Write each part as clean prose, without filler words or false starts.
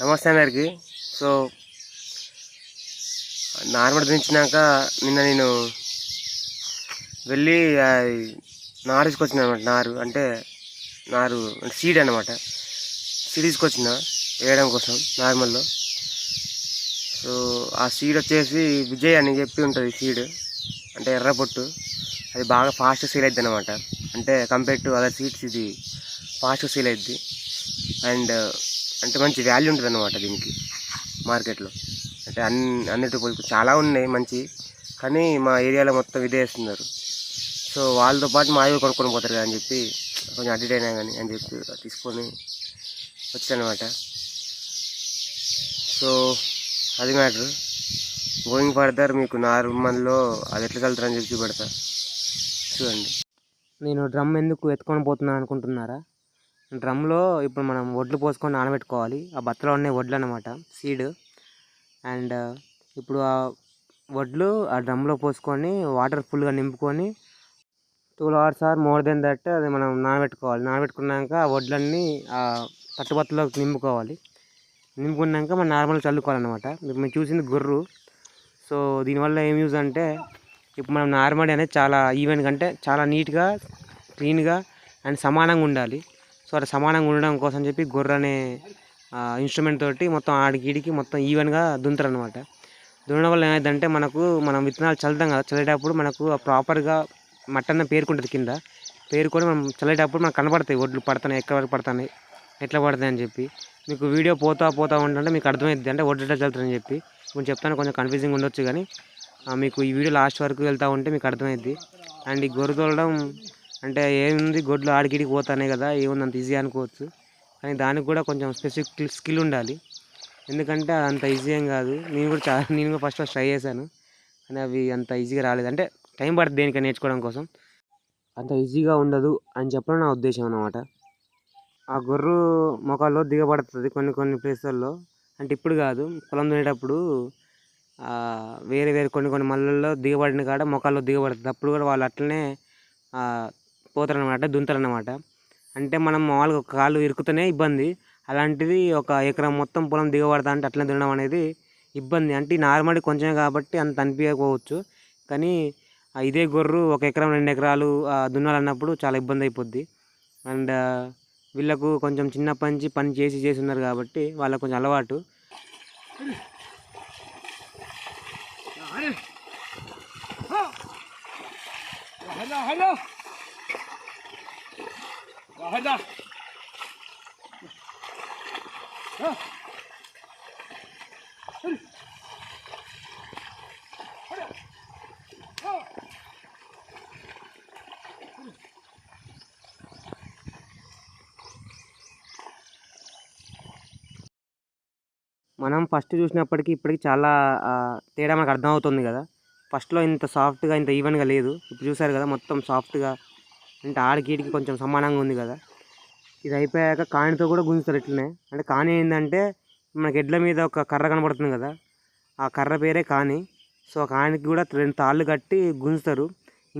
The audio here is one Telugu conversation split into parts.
నమస్తే అందరికి. సో నార్మల్ దించినాక నిన్న నేను వెళ్ళి నారు తీసుకొచ్చిన అనమాట. నారు అంటే సీడ్ అనమాట. సీడ్ తీసుకొచ్చిన వేయడం కోసం నార్మల్లో. సో ఆ సీడ్ వచ్చేసి విజయ్ అని చెప్పి ఉంటుంది. సీడ్ అంటే ఎర్ర పొట్టు, అది బాగా ఫాస్ట్ సేల్ అవుతుంది అనమాట. అంటే కంపేర్ టు అదర్ సీడ్స్ ఇది ఫాస్ట్ సేల్ అవుద్ది. అండ్ అంటే మంచి వాల్యూ ఉంటుంది అన్నమాట దీనికి మార్కెట్లో. అంటే అన్నిటి చాలా ఉన్నాయి మంచి, కానీ మా ఏరియాలో మొత్తం ఇదే వేస్తున్నారు. సో వాళ్ళతో పాటు మా అయ్యి కొనుక్కొని పోతారు కదా అని చెప్పి కొంచెం అడ్డిట్ అయినా కానీ అని చెప్పి తీసుకొని వచ్చానమాట. సో అది మ్యాటర్. గోయింగ్ ఫర్దర్ మీకు నార్మల్లో అది ఎట్లా చల్లుతారని చెప్పి చూపెడతా, చూడండి. నేను డ్రమ్ ఎందుకు ఎత్తుకొని పోతున్నాను అనుకుంటున్నారా? డ్రమ్లో ఇప్పుడు మనం వడ్లు పోసుకొని నానబెట్టుకోవాలి. ఆ బత్తలో ఉన్నాయి వడ్లు అనమాట, సీడ్. అండ్ ఇప్పుడు ఆ వడ్లు ఆ డ్రమ్లో పోసుకొని వాటర్ ఫుల్గా నింపుకొని 2 hours or more then that అది మనం నానబెట్టుకోవాలి. నానబెట్టుకున్నాక ఆ వడ్లన్నీ ఆ తట్టుబత్తలో నింపుకోవాలి. నింపుకున్నాక మనం నార్మల్గా చల్లుకోవాలన్నమాట. ఇప్పుడు మేము చూసింది గొర్రు. సో దీనివల్ల ఏం యూజ్ అంటే, ఇప్పుడు మనం నార్మల్ అనేది చాలా ఈవెన్గా, అంటే చాలా నీట్గా క్లీన్గా అండ్ సమానంగా ఉండాలి. సో అలా సమానంగా ఉండడం కోసం చెప్పి గొర్రె అనే ఇన్స్ట్రుమెంట్ తోటి మొత్తం ఆడికి మొత్తం ఈవెన్గా దున్నుతారు అనమాట. దున్నడం వల్ల ఏమైందంటే, మనం విత్తనాలు చల్లుతాం కదా, చల్లేటప్పుడు మనకు ప్రాపర్గా మట్టన్న పేరుకుంటుంది కింద. పేరుకొని మనం చల్లేటప్పుడు మనకు కనబడతాయి వడ్లు పడుతున్నాయి, ఎక్కడ వరకు పడుతున్నాయి, ఎట్లా పడుతున్నాయి అని చెప్పి. మీకు వీడియో పోతా ఉంటుంటే మీకు అర్థమైద్ది, అంటే వడ్లు ఎట్లా చల్లుతారని చెప్పి. ఇప్పుడు చెప్తాను, కొంచెం కన్ఫ్యూజింగ్ ఉండొచ్చు, కానీ మీకు ఈ వీడియో లాస్ట్ వరకు వెళ్తూ ఉంటే మీకు అర్థమైద్ది. అండ్ ఈ గొర్రె తోలడం అంటే ఏముంది, గొడ్లు ఆడికిడికి పోతానే కదా, ఏముంది అంత ఈజీ అనుకోవచ్చు. కానీ దానికి కూడా కొంచెం స్పెసిఫిక్ స్కిల్ ఉండాలి. ఎందుకంటే అంత ఈజీ ఏం కాదు. నేను కూడా ఫస్ట్ ట్రై చేశాను, కానీ అవి అంత ఈజీగా రాలేదు. అంటే టైం పడుతుంది దేనికైనా నేర్చుకోవడం కోసం, అంత ఈజీగా ఉండదు అని చెప్పడం నా ఉద్దేశం అన్నమాట. ఆ గొర్రు మొక్కల్లో దిగబడుతుంది కొన్ని ప్లేసుల్లో. అంటే ఇప్పుడు కాదు, పొలం దున్నేటప్పుడు వేరే కొన్ని మళ్ళల్లో దిగబడిన కాడ మొక్కల్లో దిగబడుతుంది. అప్పుడు కూడా వాళ్ళు అట్లనే పోతారనమాట, దున్నుతారనమాట. అంటే మనం మామూలుగా ఒక కాళ్ళు ఇరుకుతూనే ఇబ్బంది, అలాంటిది ఒక ఎకరం మొత్తం పొలం దిగబడతా అంటే అట్లనే దున్నడం అనేది ఇబ్బంది. అంటే నార్మల్ కొంచెమే కాబట్టి అంత అనిపించకపోవచ్చు, కానీ ఇదే గొర్రు 1 ఎకరం 2 ఎకరాలు దున్నాలన్నప్పుడు చాలా ఇబ్బంది అయిపోద్ది. అండ్ వీళ్ళకు కొంచెం చిన్నప్పటి నుంచి పని చేసి ఉన్నారు కాబట్టి వాళ్ళకు కొంచెం అలవాటు. మనం ఫస్ట్ చూసినప్పటికీ ఇప్పటికి చాలా తేడా మనకు అర్థమవుతుంది కదా. ఫస్ట్లో ఇంత సాఫ్ట్గా ఇంత ఈవెన్గా లేదు, ఇప్పుడు చూసారు కదా మొత్తం సాఫ్ట్గా, అంటే ఆడికి కొంచెం సమానంగా ఉంది కదా. ఇది అయిపోయాక కాణితో కూడా గుంజుతారు ఇట్లనే. అంటే కాణి ఏంటంటే, మనకి ఎడ్ల మీద ఒక కర్ర కనబడుతుంది కదా, ఆ కర్ర పేరే కాణి. సో ఆ కాణికి కూడా 2 తాళ్ళు కట్టి గుంజుతారు,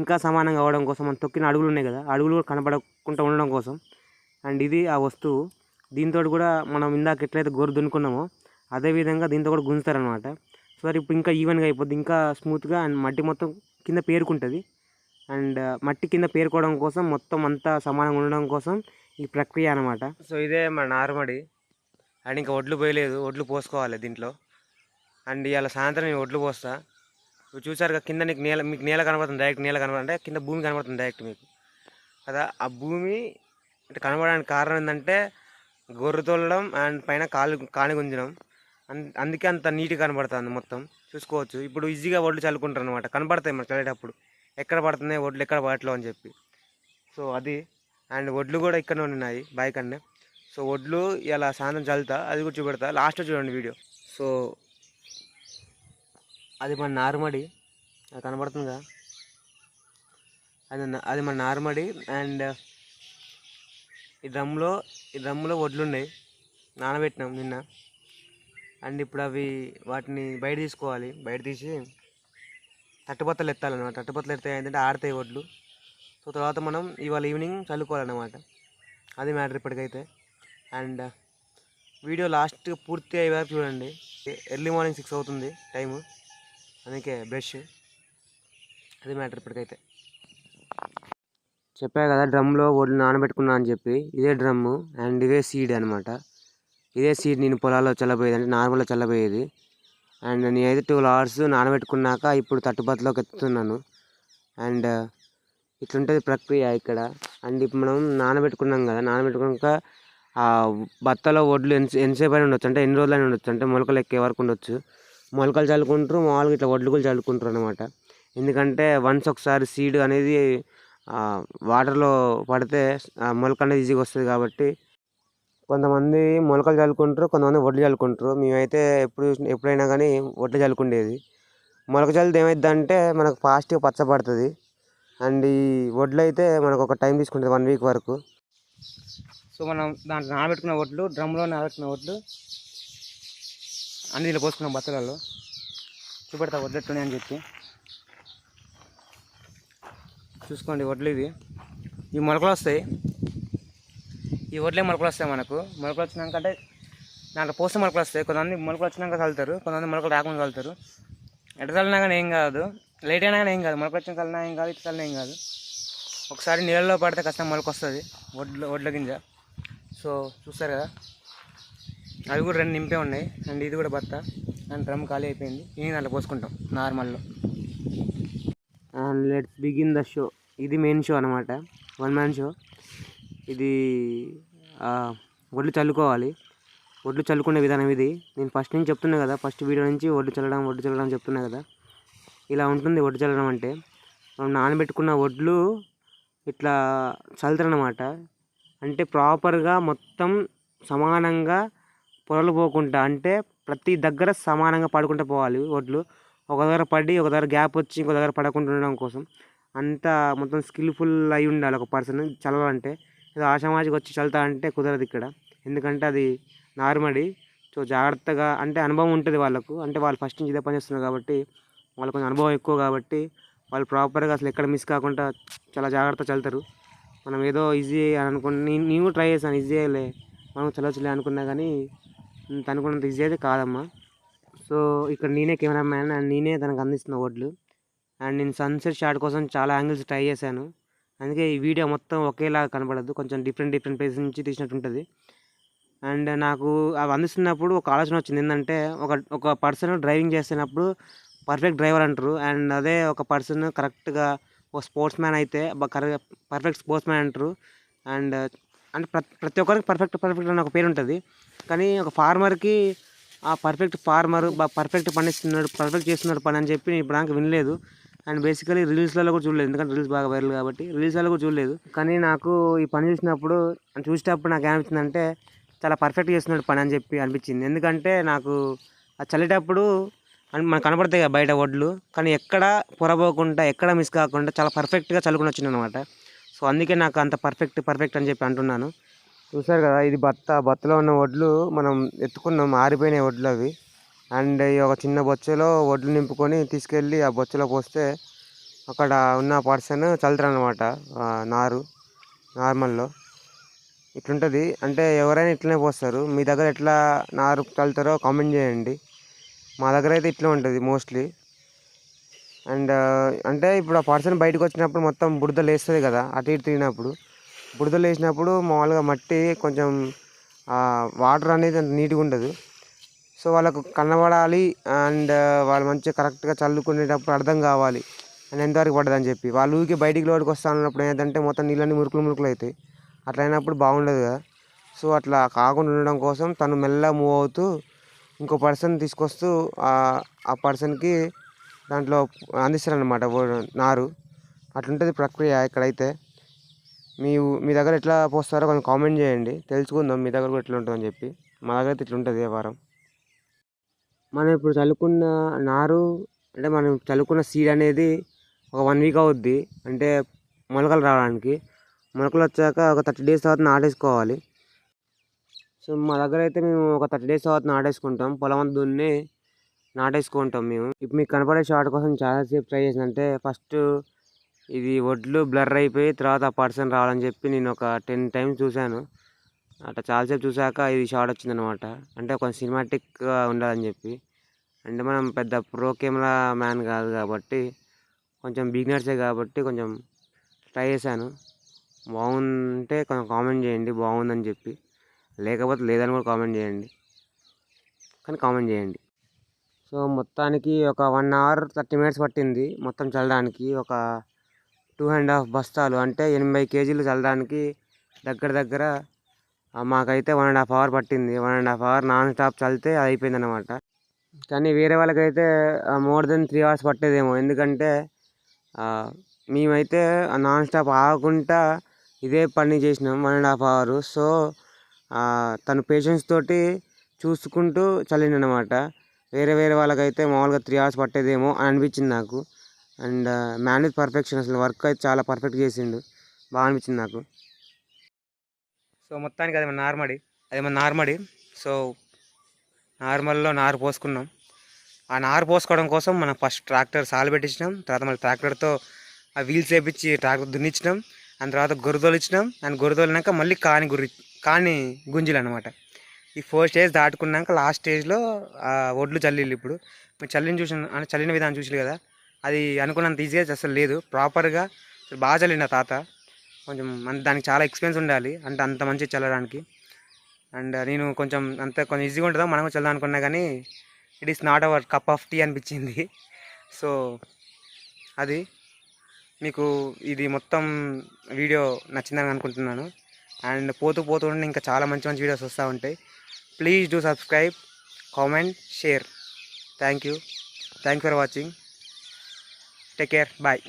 ఇంకా సమానంగా అవ్వడం కోసం. మనం తొక్కిన అడుగులు ఉన్నాయి కదా, అడుగులు కూడా కనపడకుండా ఉండడం కోసం. అండ్ ఇది ఆ వస్తువు. దీంతో కూడా మనం ఇందాక ఎట్లయితే గొర్రు దున్నుకున్నామో అదేవిధంగా దీంతో కూడా గుంజుతారనమాట. సో ఇప్పుడు ఇంకా ఈవెన్గా అయిపోద్ది, ఇంకా స్మూత్గా. అండ్ మట్టి మొత్తం కింద పేరుకుంటుంది. అండ్ మట్టి కింద పేరుకోవడం కోసం, మొత్తం అంతా సమానంగా ఉండడం కోసం ఈ ప్రక్రియ అనమాట. సో ఇదే మన నార్మడి. అండ్ ఇంకా వడ్లు పోయలేదు, వడ్లు పోసుకోవాలి దీంట్లో. అండ్ ఇవాళ సాయంత్రం నేను వడ్లు పోస్తా. ఇప్పుడు చూసారుగా కింద మీకు నేల కనబడుతుంది, డైరెక్ట్ నేల కనబడుతుంది, అంటే కింద భూమి కనబడుతుంది డైరెక్ట్ మీకు కదా. ఆ భూమి అంటే కనబడడానికి కారణం ఏంటంటే గొర్రె తోలడం అండ్ పైన కాని గుంజడం. అందుకే అంత నీట్గా కనబడుతుంది మొత్తం. చూసుకోవచ్చు, ఇప్పుడు ఈజీగా వడ్లు చల్లుకుంటారు అనమాట, కనబడతాయి మనకు చల్లేటప్పుడు ఎక్కడ పడుతున్నాయి వడ్లు, ఎక్కడ పడట్లేదు అని చెప్పి. సో అది. అండ్ వడ్లు కూడా ఇక్కడనే ఉన్నాయి బైక్ అన్నే. సో వడ్లు ఇలా సాయంత్రం చల్లుతా, అది కూడా చూపెడతా, లాస్ట్లో చూడండి వీడియో. సో అది మన నార్మడి, అది కనబడుతుందిగా, అది మన నార్మడి. అండ్ ఈ డ్రమ్లో వడ్లు ఉన్నాయి, నానబెట్టినాం నిన్న. అండ్ ఇప్పుడు వాటిని బయట తీసుకోవాలి, బయట తీసి తట్టుబత్తలు ఎత్తాలన్నమాట. తట్టుబత్తలు ఎత్తే ఏంటంటే ఆడతాయి వడ్లు. సో తర్వాత మనం ఇవాళ ఈవినింగ్ చల్లుకోవాలన్నమాట. అది మ్యాటర్ ఇప్పటికైతే. అండ్ వీడియో లాస్ట్ పూర్తి అయ్యే వరకు చూడండి. ఎర్లీ మార్నింగ్ 6 అవుతుంది టైము, అందుకే బ్రష్. అది మ్యాటర్. ఇప్పటికైతే చెప్పా కదా డ్రమ్లో ఒడ్లు నానబెట్టుకున్నా అని చెప్పి. ఇదే డ్రమ్ము అండ్ ఇదే సీడ్ అనమాట. ఇదే సీడ్ నేను పొలాల్లో చల్లబోయేది, అంటే నార్మల్గా చల్లబోయేది. అండ్ నేనైతే 12 hours నానబెట్టుకున్నాక ఇప్పుడు తట్టుబత్తలోకి ఎత్తుతున్నాను. అండ్ ఇట్లుంటుంది ప్రక్రియ ఇక్కడ. అండ్ ఇప్పుడు మనం నానబెట్టుకున్నాం కదా, నానబెట్టుకున్నాక ఆ బత్తలో వడ్లు ఎంతసేపు అయినా ఉండొచ్చు, అంటే ఎన్ని రోజులైనా ఉండొచ్చు, అంటే మొలకలు ఎక్కే వరకు ఉండొచ్చు. మొలకలు చల్లుకుంటారు, మామూలుగా ఇట్లా వడ్లు కూడా చల్లుకుంటారు అనమాట. ఎందుకంటే వన్స్ ఒకసారి సీడ్ అనేది వాటర్లో పడితే మొలక అనేది ఈజీగా వస్తుంది కాబట్టి కొంతమంది మొలకలు చల్లుకుంటారు, కొంతమంది వడ్లు చల్లుకుంటారు. మేమైతే ఎప్పుడైనా కానీ వడ్లు చల్లుకుండేది. మొలక చల్లితే ఏమైందంటే మనకు ఫాస్ట్గా పచ్చబడుతుంది. అండ్ ఈ వడ్లు అయితే మనకు ఒక టైం తీసుకుంటుంది 1 week వరకు. సో మనం దాంట్లో నానబెట్టుకున్న వడ్లు, డ్రమ్లో నానబెట్టుకున్న వడ్లు అన్ని ఇలా పోసుకున్నాం బత్తలలో. చూపెడతా వడ్లు ఎట్లున్నాయి అని చెప్పి. చూసుకోండి వడ్లు ఇవి. ఈ మొలకలు వస్తాయి, ఈ వడ్లే మొలకలు వస్తాయి మనకు. మొలకలు వచ్చినాక అంటే దాంట్లో పోస్తే మొలకలు వస్తాయి. కొంతమంది మొలకలు వచ్చినాక చల్లుతారు, కొంతమంది మొలకలు రాకుండా చల్లుతారు. ఎట్లా చల్లినా కానీ ఏం కాదు, లేట్ అయినా కానీ ఏం కాదు. మొలకలు వచ్చిన చల్లినా ఏం కాదు, ఇట్లా చల్లినా ఏం కాదు. ఒకసారి నీళ్ళలో పడితే కష్టం మొలక వస్తుంది వడ్ల గింజ. సో చూస్తారు కదా, అవి కూడా 2 నింపే ఉన్నాయి. అండ్ ఇది కూడా బత్త. అండ్ డ్రమ్ ఖాళీ అయిపోయింది. ఇది దాంట్లో పోసుకుంటాం నార్మల్లో. And let's begin the show. ఇది మెయిన్ షో అనమాట, 1 man షో. ఇది వడ్లు చల్లుకోవాలి. వడ్లు చల్లుకునే విధానం ఇది. నేను ఫస్ట్ నుంచి చెప్తున్నా కదా, ఫస్ట్ వీడియో నుంచి వడ్లు చల్లడం చెప్తున్నా కదా. ఇలా ఉంటుంది వడ్లు చల్లడం అంటే. మనం నానబెట్టుకున్న వడ్లు ఇట్లా చల్లుతారనమాట. అంటే ప్రాపర్గా మొత్తం సమానంగా పొరలు పోకుండా, అంటే ప్రతి దగ్గర సమానంగా పడుకుంటూ పోవాలి వడ్లు. ఒక దగ్గర పడి ఒక దగ్గర గ్యాప్ వచ్చి ఇంకో దగ్గర పడకుండా ఉండడం కోసం అంతా మొత్తం స్కిల్ఫుల్ అయి ఉండాలి ఒక పర్సన్ చల్లాలంటే. ఏదో ఆషామాషిగా వచ్చి చల్లుతా అంటే కుదరదు ఇక్కడ. ఎందుకంటే అది నార్మడి. సో జాగ్రత్తగా, అంటే అనుభవం ఉంటుంది వాళ్ళకు, అంటే వాళ్ళు ఫస్ట్ నుంచి ఇదే పని చేస్తున్నారు కాబట్టి వాళ్ళకు కొంచెం అనుభవం ఎక్కువ కాబట్టి వాళ్ళు ప్రాపర్గా అసలు ఎక్కడ మిస్ కాకుండా చాలా జాగ్రత్తగా చల్లుతారు. మనం ఏదో ఈజీ అని అనుకుని నేను ట్రై చేశాను, ఈజీ అయ్యలే మనం చల్లవచ్చులే అనుకున్నా కానీ అనుకున్నంత ఈజీ అయితే కాదమ్మా. సో ఇక్కడ నేనే కెమెరామ్యాన్ అండ్ నేనే తనకు అందిస్తున్న వడ్లు. అండ్ నేను సన్సెట్ షాట్ కోసం చాలా యాంగిల్స్ ట్రై చేశాను, అందుకే ఈ వీడియో మొత్తం ఒకేలాగా కనపడదు, కొంచెం డిఫరెంట్ ప్లేస్ నుంచి తీసినట్టు ఉంటుంది. అండ్ నాకు అవి అందిస్తున్నప్పుడు ఒక ఆలోచన వచ్చింది. ఏంటంటే ఒక పర్సన్ డ్రైవింగ్ చేస్తున్నప్పుడు పర్ఫెక్ట్ డ్రైవర్ అంటారు. అండ్ అదే ఒక పర్సన్ కరెక్ట్గా ఒక స్పోర్ట్స్ మ్యాన్ అయితే పర్ఫెక్ట్ స్పోర్ట్స్ మ్యాన్ అంటారు. అండ్ అంటే ప్రతి ఒక్కరికి పర్ఫెక్ట్ అని ఒక పేరు ఉంటుంది. కానీ ఒక ఫార్మర్కి ఆ పర్ఫెక్ట్ ఫార్మర్ పర్ఫెక్ట్ పండిస్తున్నాడు, పర్ఫెక్ట్ చేస్తున్నాడు పని అని చెప్పి నేను ఇప్పుడు వినలేదు. అండ్ బేసికలీ రీల్స్లలో కూడా చూడలేదు, ఎందుకంటే రీల్స్ బాగా వైరల్ కాబట్టి రీల్స్లలో కూడా చూడలేదు. కానీ నాకు ఈ పని చూసేటప్పుడు నాకు ఏమనిపించిందంటే చాలా పర్ఫెక్ట్ చేస్తున్నాడు పని అని చెప్పి అనిపించింది. ఎందుకంటే నాకు అది చల్లేటప్పుడు మనకు కనపడతాయి కదా బయట వడ్లు, కానీ ఎక్కడ పొరపోకుండా ఎక్కడ మిస్ కాకుండా చాలా పర్ఫెక్ట్గా చల్లుకుని వచ్చింది అనమాట. సో అందుకే నాకు అంత పర్ఫెక్ట్ అని చెప్పి అంటున్నాను. చూసారు కదా, ఇది బత్తలో ఉన్న వడ్లు మనం ఎత్తుకున్నాం, ఆరిపోయినాయి వడ్లు అవి. అండ్ ఒక చిన్న బొచ్చలో వడ్లు నింపుకొని తీసుకెళ్ళి ఆ బొచ్చలో పోస్తే అక్కడ ఉన్న పర్సన్ చల్లుతారు అనమాట నార్మల్లో. ఇట్లుంటుంది, అంటే ఎవరైనా ఇట్లనే పోస్తారు. మీ దగ్గర ఎట్లా నారు చల్లుతారో కామెంట్ చేయండి. మా దగ్గర అయితే ఇట్లా ఉంటుంది మోస్ట్లీ. అండ్ అంటే ఇప్పుడు ఆ పర్సన్ బయటకు వచ్చినప్పుడు మొత్తం బురద లేస్తుంది కదా, అటు ఇటు తిరిగినప్పుడు బురద లేచినప్పుడు మామూలుగా మట్టి కొంచెం వాటర్ అనేది అంత నీట్గా ఉండదు. సో వాళ్ళకు కనబడాలి అండ్ వాళ్ళు మంచిగా కరెక్ట్గా చల్లుకునేటప్పుడు అర్థం కావాలి అని ఎంతవరకు పడ్డదని చెప్పి. వాళ్ళు ఊరికి బయటికి లోటుకి వస్తా ఉన్నప్పుడు ఏంటంటే మొత్తం నీళ్ళని మురుకులు అవుతాయి. అట్లా అయినప్పుడు బాగుండదు కదా. సో అట్లా కాకుండా ఉండడం కోసం తను మెల్లగా మూవ్ అవుతూ ఇంకో పర్సన్ తీసుకొస్తూ ఆ పర్సన్కి దాంట్లో అందిస్తారనమాట నారు. అట్లుంటుంది ప్రక్రియ ఇక్కడైతే. మీ దగ్గర ఎట్లా పోస్తారో కొంచెం కామెంట్ చేయండి, తెలుసుకుందాం మీ దగ్గర కూడా ఎట్లా ఉంటుందని చెప్పి. మా దగ్గర అయితే ఇట్లా ఉంటుంది వ్యవహారం. మనం ఇప్పుడు చల్లుకున్న నారు, అంటే మనం చల్లుకున్న సీడ్ అనేది ఒక 1 week అవుద్ది, అంటే మొలకలు రావడానికి. మొలకలు వచ్చాక ఒక 30 days తర్వాత నాటేసుకోవాలి. సో మా దగ్గర అయితే మేము ఒక 30 days తర్వాత నాటేసుకుంటాం. పొలం అంతా దున్ని నాటేసుకుంటాం మేము. ఇప్పుడు మీకు కనపడే షాట్ కోసం చాలాసేపు ట్రై చేసిన, అంటే ఫస్ట్ ఇది వడ్లు బ్లర్ అయిపోయి తర్వాత ఆ పర్సన్ రావాలని చెప్పి నేను ఒక 10 times చూశాను. అట్లా చాలాసేపు చూసాక ఇది షార్ట్ వచ్చిందనమాట. అంటే కొంచెం సినిమాటిక్గా ఉండాలని చెప్పి. అంటే మనం పెద్ద ప్రో కెమెరా మ్యాన్ కాదు కాబట్టి, కొంచెం బిగినర్సే కాబట్టి కొంచెం ట్రై చేశాను. బాగుంటే కొంచెం కామెంట్ చేయండి బాగుందని చెప్పి, లేకపోతే లేదని కూడా కామెంట్ చేయండి, కానీ కామెంట్ చేయండి. సో మొత్తానికి ఒక 1 hour 30 minutes పట్టింది మొత్తం చల్లడానికి. ఒక 2.5 బస్తాలు అంటే 80 kgs చల్లడానికి దగ్గర దగ్గర మాకైతే 1.5 hour పట్టింది. 1.5 hour నాన్ స్టాప్ చల్లితే అయిపోయింది అనమాట. కానీ వేరే వాళ్ళకైతే మోర్ దెన్ 3 hours పట్టేదేమో. ఎందుకంటే మేమైతే నాన్ స్టాప్ ఆగకుండా ఇదే పని చేసినాం 1.5 hour. సో తను పేషెన్స్ తోటి చూసుకుంటూ చల్లిండనమాట. వేరే వేరే వాళ్ళకైతే మామూలుగా 3 hours పట్టేదేమో అని అనిపించింది నాకు. అండ్ మ్యాన్ విత్ పర్ఫెక్షన్, అసలు వర్క్ అయితే చాలా పర్ఫెక్ట్ చేసిండు, బాగా అనిపించింది నాకు. సో మొత్తానికి అది మన నార్మడి. సో నార్మల్లో నారు పోసుకున్నాం. ఆ నారు పోసుకోవడం కోసం మనం ఫస్ట్ ట్రాక్టర్ సాలు పెట్టించినాం. తర్వాత మళ్ళీ ట్రాక్టర్తో ఆ వీల్స్ వేపించి ట్రాక్టర్ దున్నిచ్చినాం. దాని తర్వాత గొర్రెతోలు ఇచ్చినాం. దాని గొర్రెతోలినాక మళ్ళీ కాని గుంజీలు అనమాట. ఈ 4 స్టేజ్ దాటుకున్నాక లాస్ట్ స్టేజ్లో ఒడ్లు చల్లిళ్ళు. ఇప్పుడు మీరు చల్లిన విధానం చూసి కదా, అది అనుకున్నంత ఈజీగా అసలు లేదు. ప్రాపర్గా అసలు బాగా చల్లిండు ఆ తాత. కొంచెం దానికి చాలా ఎక్స్పీరియన్స్ ఉండాలి అంటే అంత మంచిగా చల్లడానికి. అండ్ నేను కొంచెం ఈజీగా ఉంటుందో మనం కూడా చల్దాం అనుకున్నా, కానీ it is not our cup of tea అనిపించింది. సో అది మీకు ఇది మొత్తం వీడియో నచ్చిందని అనుకుంటున్నాను. అండ్ పోతూ ఇంకా చాలా మంచి మంచి వీడియోస్ వస్తూ ఉంటాయి. Please do subscribe, comment, share. Thank you for watching. Take care, bye.